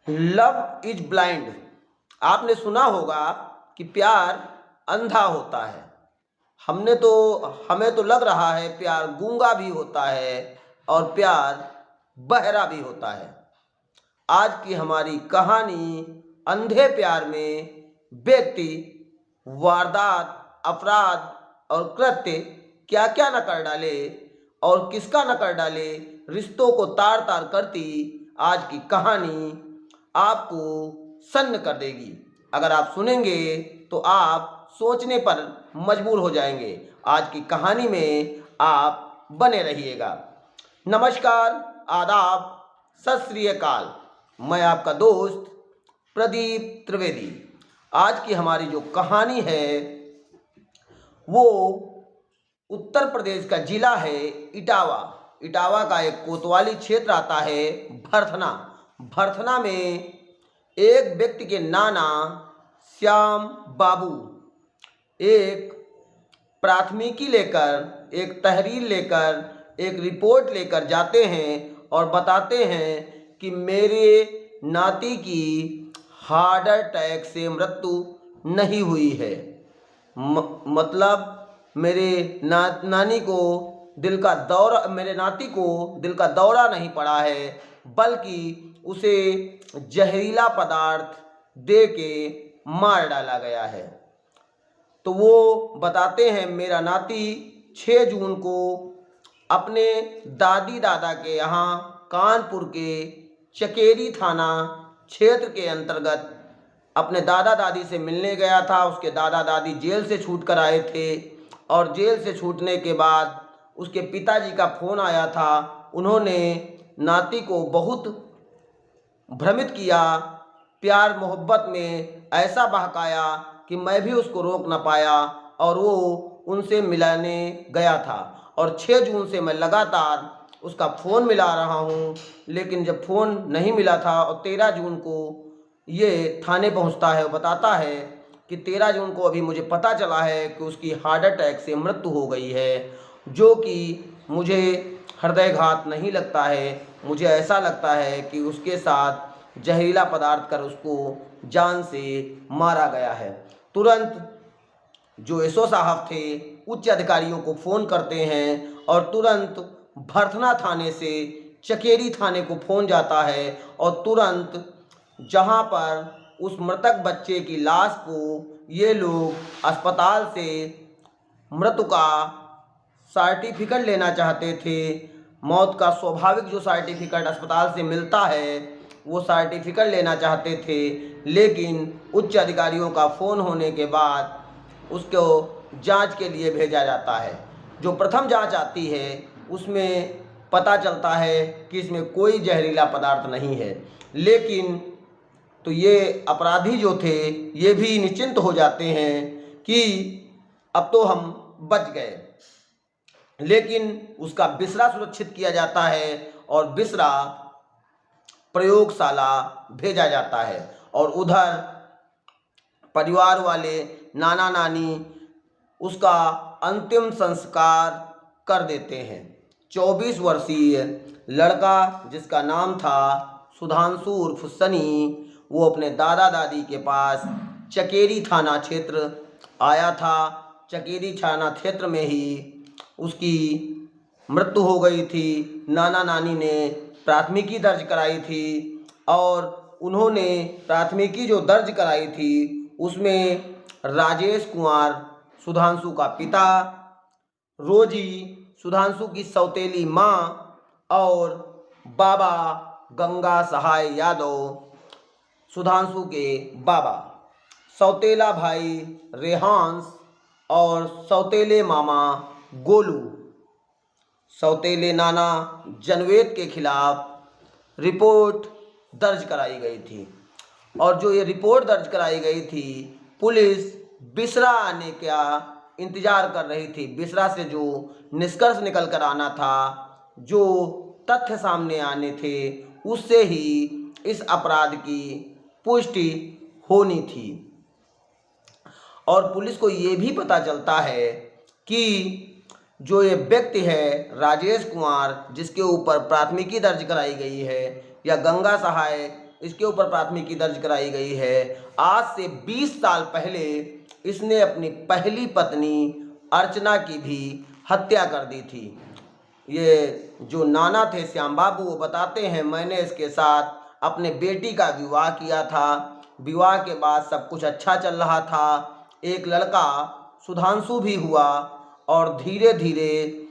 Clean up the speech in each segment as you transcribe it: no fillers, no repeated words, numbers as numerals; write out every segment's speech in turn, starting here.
Love is blind. आपने सुना होगा कि प्यार अंधा होता है। हमें तो लग रहा है प्यार गूंगा भी होता है और प्यार बहरा भी होता है। आज की हमारी कहानी अंधे प्यार में व्यक्ति वारदात, अपराध और कृत्य क्या क्या न कर डाले और किसका न कर डाले, रिश्तों को तार तार करती आज की कहानी आपको सन्न कर देगी। अगर आप सुनेंगे तो आप सोचने पर मजबूर हो जाएंगे। आज की कहानी में आप बने रहिएगा। नमस्कार, आदाब, सत श्री अकाल। मैं आपका दोस्त प्रदीप त्रिवेदी। आज की हमारी जो कहानी है वो उत्तर प्रदेश का जिला है इटावा। इटावा का एक कोतवाली क्षेत्र आता है भरथना। भरथना में एक व्यक्ति के नाना श्याम बाबू एक प्राथमिकी लेकर, एक तहरीर लेकर, एक रिपोर्ट लेकर जाते हैं और बताते हैं कि मेरे नाती की हार्ट अटैक से मृत्यु नहीं हुई है। मतलब मेरे नाती को दिल का दौरा नहीं पड़ा है, बल्कि उसे जहरीला पदार्थ दे के मार डाला गया है। तो वो बताते हैं मेरा नाती 6 जून को अपने दादी दादा के यहाँ कानपुर के चकेरी थाना क्षेत्र के अंतर्गत अपने दादा दादी से मिलने गया था। उसके दादा दादी जेल से छूट कर आए थे और जेल से छूटने के बाद उसके पिताजी का फ़ोन आया था। उन्होंने नाती को बहुत भ्रमित किया, प्यार मोहब्बत में ऐसा बहकाया कि मैं भी उसको रोक ना पाया और वो उनसे मिलाने गया था। और 6 जून से मैं लगातार उसका फ़ोन मिला रहा हूँ, लेकिन जब फ़ोन नहीं मिला था और 13 जून को ये थाने पहुँचता है और बताता है कि 13 जून को अभी मुझे पता चला है कि उसकी हार्ट अटैक से मृत्यु हो गई है, जो कि मुझे हृदयघात नहीं लगता है। मुझे ऐसा लगता है कि उसके साथ जहरीला पदार्थ कर उसको जान से मारा गया है। तुरंत जो एसओ साहब थे उच्च अधिकारियों को फ़ोन करते हैं और तुरंत भरथना थाने से चकेरी थाने को फ़ोन जाता है और तुरंत जहां पर उस मृतक बच्चे की लाश को ये लोग अस्पताल से मृत्यु का सर्टिफिकेट लेना चाहते थे, मौत का स्वाभाविक जो सर्टिफिकेट अस्पताल से मिलता है वो सर्टिफिकेट लेना चाहते थे, लेकिन उच्च अधिकारियों का फ़ोन होने के बाद उसको जांच के लिए भेजा जाता है। जो प्रथम जांच आती है उसमें पता चलता है कि इसमें कोई जहरीला पदार्थ नहीं है। लेकिन तो ये अपराधी जो थे ये भी निश्चिंत हो जाते हैं कि अब तो हम बच गए। लेकिन उसका बिस्रा सुरक्षित किया जाता है और बिस्रा प्रयोगशाला भेजा जाता है और उधर परिवार वाले नाना नानी उसका अंतिम संस्कार कर देते हैं। 24 वर्षीय लड़का जिसका नाम था सुधांशु उर्फ सनी, वो अपने दादा दादी के पास चकेरी थाना क्षेत्र आया था। चकेरी थाना क्षेत्र में ही उसकी मृत्यु हो गई थी। नाना नानी ने प्राथमिकी दर्ज कराई थी और उन्होंने प्राथमिकी जो दर्ज कराई थी उसमें राजेश कुमार सुधांशु का पिता, रोजी सुधांशु की सौतेली माँ और बाबा गंगा सहाय यादव सुधांशु के बाबा, सौतेला भाई रेहांस और सौतेले मामा गोलू, सौतेले नाना जनवेद के खिलाफ रिपोर्ट दर्ज कराई गई थी। और जो ये रिपोर्ट दर्ज कराई गई थी, पुलिस बिस्रा आने का इंतज़ार कर रही थी। बिस्रा से जो निष्कर्ष निकल कर आना था, जो तथ्य सामने आने थे, उससे ही इस अपराध की पुष्टि होनी थी। और पुलिस को ये भी पता चलता है कि जो ये व्यक्ति है राजेश कुमार, जिसके ऊपर प्राथमिकी दर्ज कराई गई है, या गंगा सहाय इसके ऊपर प्राथमिकी दर्ज कराई गई है। आज से 20 साल पहले इसने अपनी पहली पत्नी अर्चना की भी हत्या कर दी थी। ये जो नाना थे श्याम बाबू, वो बताते हैं, मैंने इसके साथ अपने बेटी का विवाह किया था। विवाह के बाद सब कुछ अच्छा चल रहा था। एक लड़का सुधांशु भी हुआ और धीरे धीरे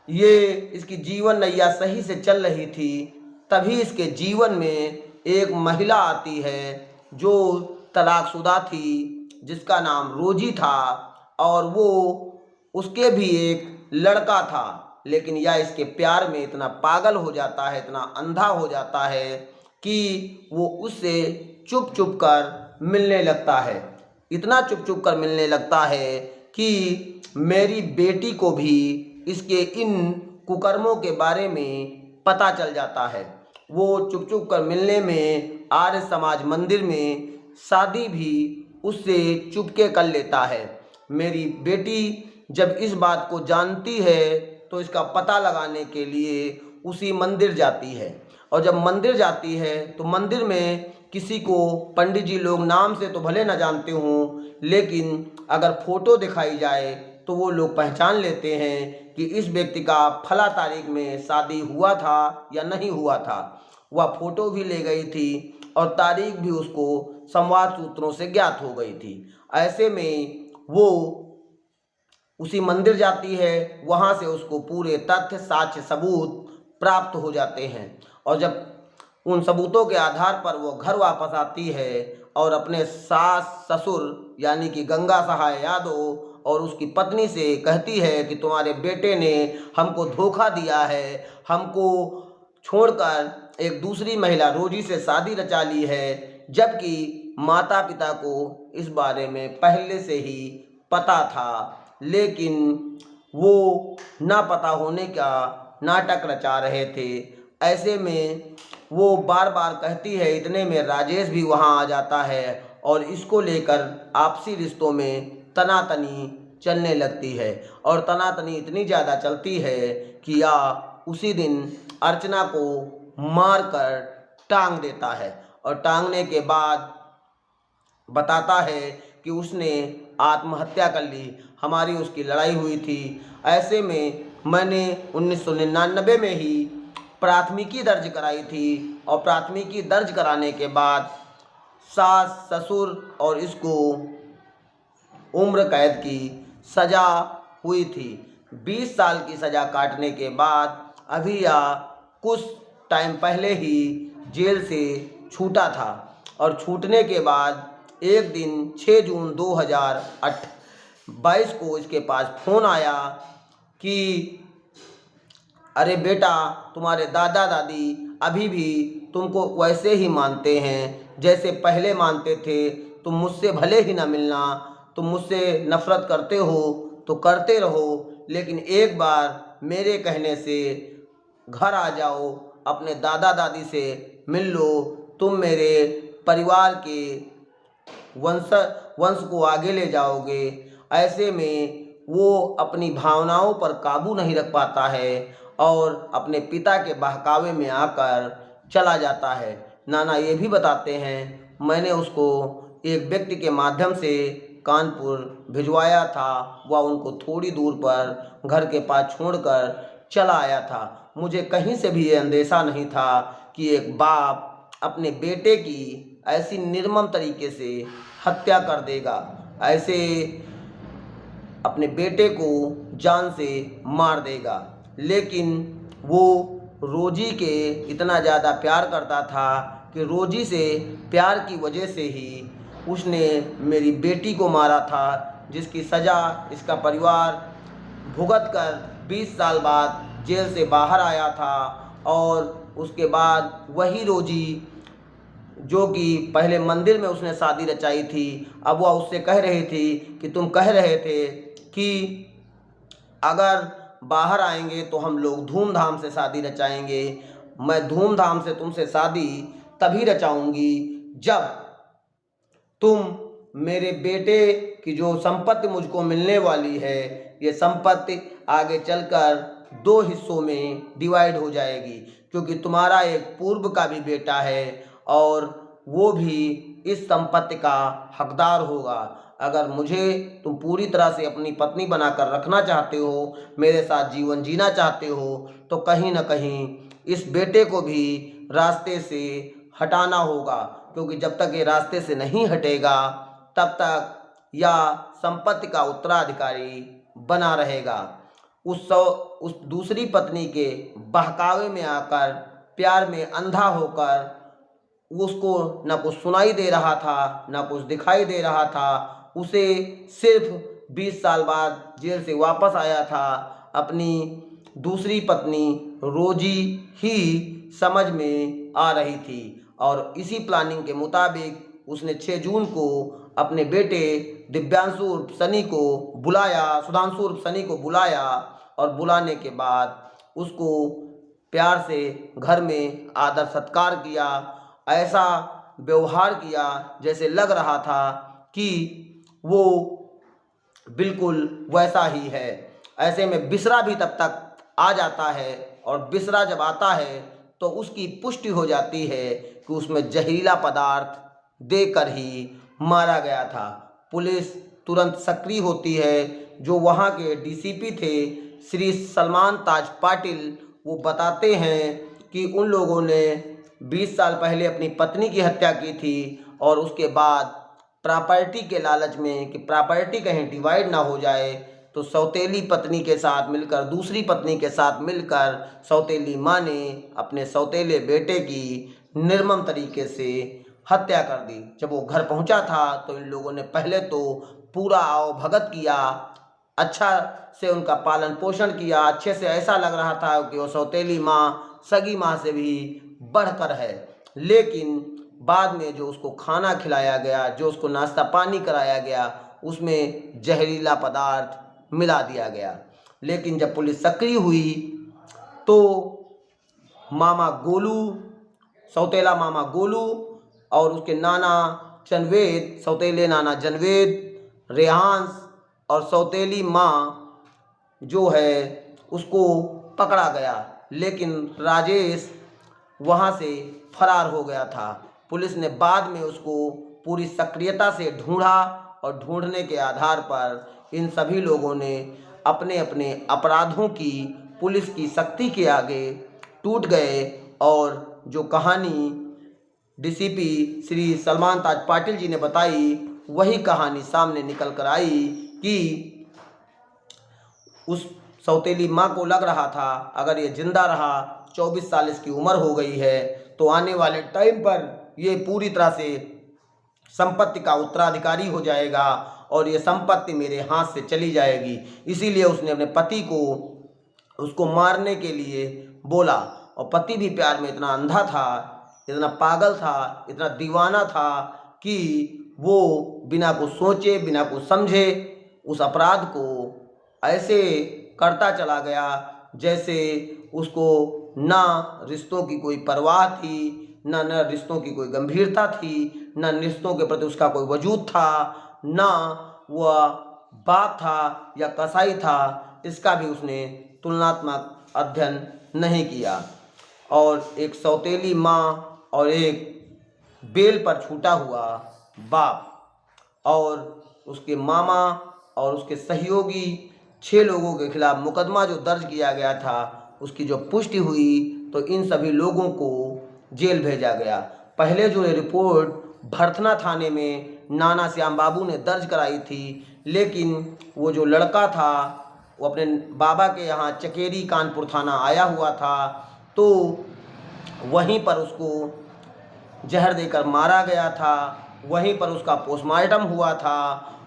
ये इसकी जीवन नैया सही से चल रही थी। तभी इसके जीवन में एक महिला आती है जो तलाकशुदा थी, जिसका नाम रोजी था, और वो उसके भी एक लड़का था। लेकिन यह इसके प्यार में इतना पागल हो जाता है, इतना अंधा हो जाता है कि वो उससे चुप चुप कर मिलने लगता है। इतना चुप चुप कर मिलने लगता है कि मेरी बेटी को भी इसके इन कुकर्मों के बारे में पता चल जाता है। वो चुप चुप कर मिलने में आर्य समाज मंदिर में शादी भी उससे चुपके कर लेता है। मेरी बेटी जब इस बात को जानती है तो इसका पता लगाने के लिए उसी मंदिर जाती है। और जब मंदिर जाती है तो मंदिर में किसी को पंडित जी लोग नाम से तो भले न जानते हों, लेकिन अगर फोटो दिखाई जाए तो वो लोग पहचान लेते हैं कि इस व्यक्ति का फला तारीख में शादी हुआ था या नहीं हुआ था। वह फोटो भी ले गई थी और तारीख भी उसको संवाद सूत्रों से ज्ञात हो गई थी। ऐसे में वो उसी मंदिर जाती है, वहाँ से उसको पूरे तथ्य साक्ष्य सबूत प्राप्त हो जाते हैं। और जब उन सबूतों के आधार पर वो घर वापस आती है और अपने सास ससुर यानी कि गंगा सहाय यादव और उसकी पत्नी से कहती है कि तुम्हारे बेटे ने हमको धोखा दिया है, हमको छोड़कर एक दूसरी महिला रोजी से शादी रचा ली है, जबकि माता पिता को इस बारे में पहले से ही पता था। लेकिन वो ना पता होने का नाटक रचा रहे थे। ऐसे में वो बार बार कहती है। इतने में राजेश भी वहाँ आ जाता है और इसको लेकर आपसी रिश्तों में तनातनी चलने लगती है। और तनातनी इतनी ज़्यादा चलती है कि या उसी दिन अर्चना को मारकर टांग देता है। और टांगने के बाद बताता है कि उसने आत्महत्या कर ली, हमारी उसकी लड़ाई हुई थी। ऐसे में मैंने 1999 में ही प्राथमिकी दर्ज कराई थी और प्राथमिकी दर्ज कराने के बाद सास ससुर और इसको उम्र कैद की सज़ा हुई थी। 20 साल की सज़ा काटने के बाद अभी या कुछ टाइम पहले ही जेल से छूटा था। और छूटने के बाद एक दिन 6 जून 2022 को इसके पास फ़ोन आया कि अरे बेटा, तुम्हारे दादा दादी अभी भी तुमको वैसे ही मानते हैं जैसे पहले मानते थे। तुम मुझसे भले ही ना मिलना, तुम मुझसे नफ़रत करते हो तो करते रहो, लेकिन एक बार मेरे कहने से घर आ जाओ, अपने दादा दादी से मिल लो। तुम मेरे परिवार के वंश को आगे ले जाओगे। ऐसे में वो अपनी भावनाओं पर काबू नहीं रख पाता है और अपने पिता के बहकावे में आकर चला जाता है। नाना ये भी बताते हैं, मैंने उसको एक व्यक्ति के माध्यम से कानपुर भिजवाया था। वह उनको थोड़ी दूर पर घर के पास छोड़कर चला आया था। मुझे कहीं से भी ये अंदेशा नहीं था कि एक बाप अपने बेटे की ऐसी निर्मम तरीके से हत्या कर देगा, ऐसे अपने बेटे को जान से मार देगा। लेकिन वो रोजी के इतना ज़्यादा प्यार करता था कि रोजी से प्यार की वजह से ही उसने मेरी बेटी को मारा था, जिसकी सज़ा इसका परिवार भुगत कर 20 साल बाद जेल से बाहर आया था। और उसके बाद वही रोजी जो कि पहले मंदिर में उसने शादी रचाई थी, अब वह उससे कह रही थी कि तुम कह रहे थे कि अगर बाहर आएंगे तो हम लोग धूमधाम से शादी रचाएंगे। मैं धूमधाम से तुमसे शादी तभी रचाऊंगी जब तुम मेरे बेटे की जो संपत्ति मुझको मिलने वाली है, ये संपत्ति आगे चलकर 2 हिस्सों में डिवाइड हो जाएगी, क्योंकि तुम्हारा एक पूर्व का भी बेटा है और वो भी इस संपत्ति का हकदार होगा। अगर मुझे तुम पूरी तरह से अपनी पत्नी बनाकर रखना चाहते हो, मेरे साथ जीवन जीना चाहते हो, तो कहीं ना कहीं इस बेटे को भी रास्ते से हटाना होगा, क्योंकि जब तक ये रास्ते से नहीं हटेगा तब तक यह संपत्ति का उत्तराधिकारी बना रहेगा। उस दूसरी पत्नी के बहकावे में आकर, प्यार में अंधा होकर, उसको न कुछ सुनाई दे रहा था न कुछ दिखाई दे रहा था। उसे सिर्फ 20 साल बाद जेल से वापस आया था, अपनी दूसरी पत्नी रोजी ही समझ में आ रही थी। और इसी प्लानिंग के मुताबिक उसने 6 जून को अपने बेटे दिव्यांशु उर्फ सनी को बुलाया, सुधांशु उर्फ सनी को बुलाया, और बुलाने के बाद उसको प्यार से घर में आदर सत्कार किया। ऐसा व्यवहार किया जैसे लग रहा था कि वो बिल्कुल वैसा ही है। ऐसे में बिसरा भी तब तक आ जाता है, और बिसरा जब आता है तो उसकी पुष्टि हो जाती है कि उसमें जहरीला पदार्थ देकर ही मारा गया था। पुलिस तुरंत सक्रिय होती है। जो वहाँ के डीसीपी थे श्री सलमान ताज पाटिल, वो बताते हैं कि उन लोगों ने 20 साल पहले अपनी पत्नी की हत्या की थी, और उसके बाद प्रॉपर्टी के लालच में कि प्रॉपर्टी कहीं डिवाइड ना हो जाए, तो सौतेली पत्नी के साथ मिलकर, दूसरी पत्नी के साथ मिलकर सौतेली माँ ने अपने सौतेले बेटे की निर्मम तरीके से हत्या कर दी। जब वो घर पहुंचा था तो इन लोगों ने पहले तो पूरा आवभगत किया, अच्छा से उनका पालन पोषण किया, अच्छे से ऐसा लग रहा था कि वो सौतेली माँ सगी माँ से भी बढ़कर है। लेकिन बाद में जो उसको खाना खिलाया गया, जो उसको नाश्ता पानी कराया गया, उसमें जहरीला पदार्थ मिला दिया गया। लेकिन जब पुलिस सक्रिय हुई तो मामा गोलू, सौतेला मामा गोलू और उसके नाना चनवेद, सौतेले नाना जनवेद, रेहांस और सौतेली माँ जो है उसको पकड़ा गया। लेकिन राजेश वहाँ से फरार हो गया था। पुलिस ने बाद में उसको पूरी सक्रियता से ढूंढा, और ढूंढने के आधार पर इन सभी लोगों ने अपने अपने अपराधों की पुलिस की सख्ती के आगे टूट गए। और जो कहानी डीसीपी श्री सलमान ताज पाटिल जी ने बताई, वही कहानी सामने निकल कर आई कि उस सौतेली माँ को लग रहा था अगर ये जिंदा रहा, 24 साल इसकी उम्र हो गई है, तो आने वाले टाइम पर ये पूरी तरह से संपत्ति का उत्तराधिकारी हो जाएगा और ये संपत्ति मेरे हाथ से चली जाएगी। इसीलिए उसने अपने पति को उसको मारने के लिए बोला। और पति भी प्यार में इतना अंधा था, इतना पागल था, इतना दीवाना था कि वो बिना कुछ सोचे, बिना कुछ समझे उस अपराध को ऐसे करता चला गया जैसे उसको ना रिश्तों की कोई परवाह थी, ना रिश्तों की कोई गंभीरता थी, ना रिश्तों के प्रति उसका कोई वजूद था, ना वह बाप था या कसाई था, इसका भी उसने तुलनात्मक अध्ययन नहीं किया। और एक सौतेली माँ और एक बेल पर छूटा हुआ बाप और उसके मामा और उसके सहयोगी 6 लोगों के खिलाफ मुकदमा जो दर्ज किया गया था, उसकी जो पुष्टि हुई तो इन सभी लोगों को जेल भेजा गया। पहले जो ये रिपोर्ट भरथना थाने में नाना श्याम बाबू ने दर्ज कराई थी, लेकिन वो जो लड़का था वो अपने बाबा के यहाँ चकेरी कानपुर थाना आया हुआ था, तो वहीं पर उसको जहर देकर मारा गया था, वहीं पर उसका पोस्टमार्टम हुआ था,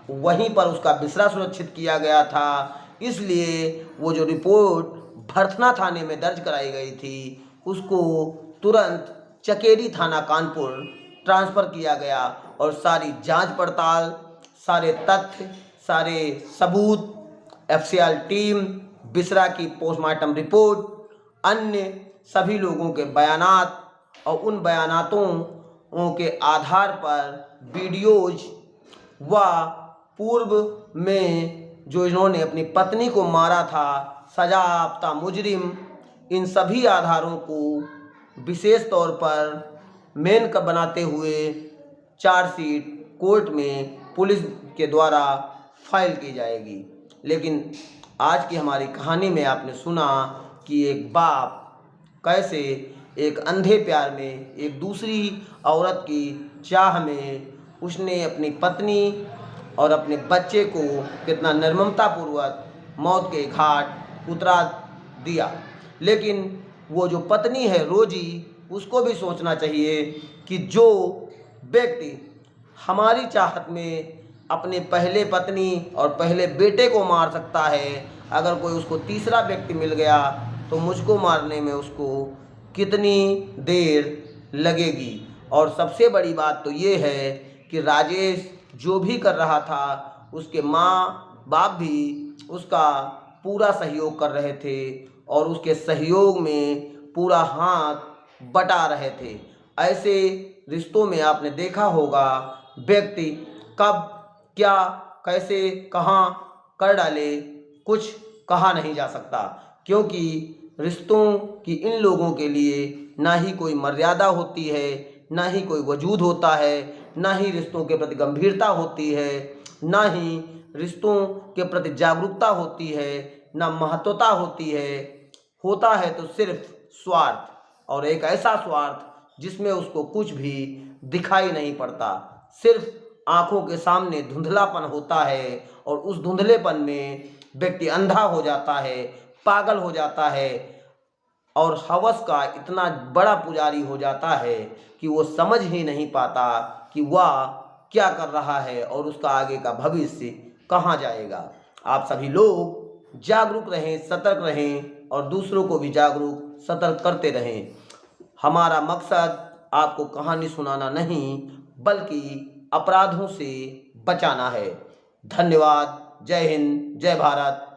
वहीं पर उसका बिस्रा सुरक्षित किया गया था। इसलिए वो जो रिपोर्ट भरथना थाने में दर्ज कराई गई थी, उसको तुरंत चकेरी थाना कानपुर ट्रांसफ़र किया गया और सारी जांच पड़ताल, सारे तथ्य, सारे सबूत, एफसीआर टीम, बिस्रा की पोस्टमार्टम रिपोर्ट, अन्य सभी लोगों के बयानात और उन बयानातों के आधार पर वीडियोज व पूर्व में जो इन्होंने अपनी पत्नी को मारा था, सजायाफ्ता मुजरिम, इन सभी आधारों को विशेष तौर पर मेन का बनाते हुए चार्जशीट कोर्ट में पुलिस के द्वारा फाइल की जाएगी। लेकिन आज की हमारी कहानी में आपने सुना कि एक बाप कैसे एक अंधे प्यार में एक दूसरी औरत की चाह में उसने अपनी पत्नी और अपने बच्चे को कितना निर्ममतापूर्वक मौत के घाट उतरा दिया। लेकिन वो जो पत्नी है रोजी, उसको भी सोचना चाहिए कि जो व्यक्ति हमारी चाहत में अपने पहले पत्नी और पहले बेटे को मार सकता है, अगर कोई उसको तीसरा व्यक्ति मिल गया तो मुझको मारने में उसको कितनी देर लगेगी। और सबसे बड़ी बात तो ये है कि राजेश जो भी कर रहा था उसके माँ बाप भी उसका पूरा सहयोग कर रहे थे और उसके सहयोग में पूरा हाथ बटा रहे थे। ऐसे रिश्तों में आपने देखा होगा व्यक्ति कब क्या कैसे कहाँ कर डाले कुछ कहा नहीं जा सकता, क्योंकि रिश्तों की इन लोगों के लिए ना ही कोई मर्यादा होती है, ना ही कोई वजूद होता है, ना ही रिश्तों के प्रति गंभीरता होती है, ना ही रिश्तों के प्रति जागरूकता होती है, ना महत्वता होती है। होता है तो सिर्फ स्वार्थ, और एक ऐसा स्वार्थ जिसमें उसको कुछ भी दिखाई नहीं पड़ता, सिर्फ आंखों के सामने धुंधलापन होता है और उस धुंधलेपन में व्यक्ति अंधा हो जाता है, पागल हो जाता है और हवस का इतना बड़ा पुजारी हो जाता है कि वो समझ ही नहीं पाता कि वह क्या कर रहा है और उसका आगे का भविष्य कहाँ जाएगा। आप सभी लोग जागरूक रहें, सतर्क रहें और दूसरों को भी जागरूक सतर्क करते रहें। हमारा मकसद आपको कहानी सुनाना नहीं बल्कि अपराधों से बचाना है। धन्यवाद। जय हिंद, जय भारत।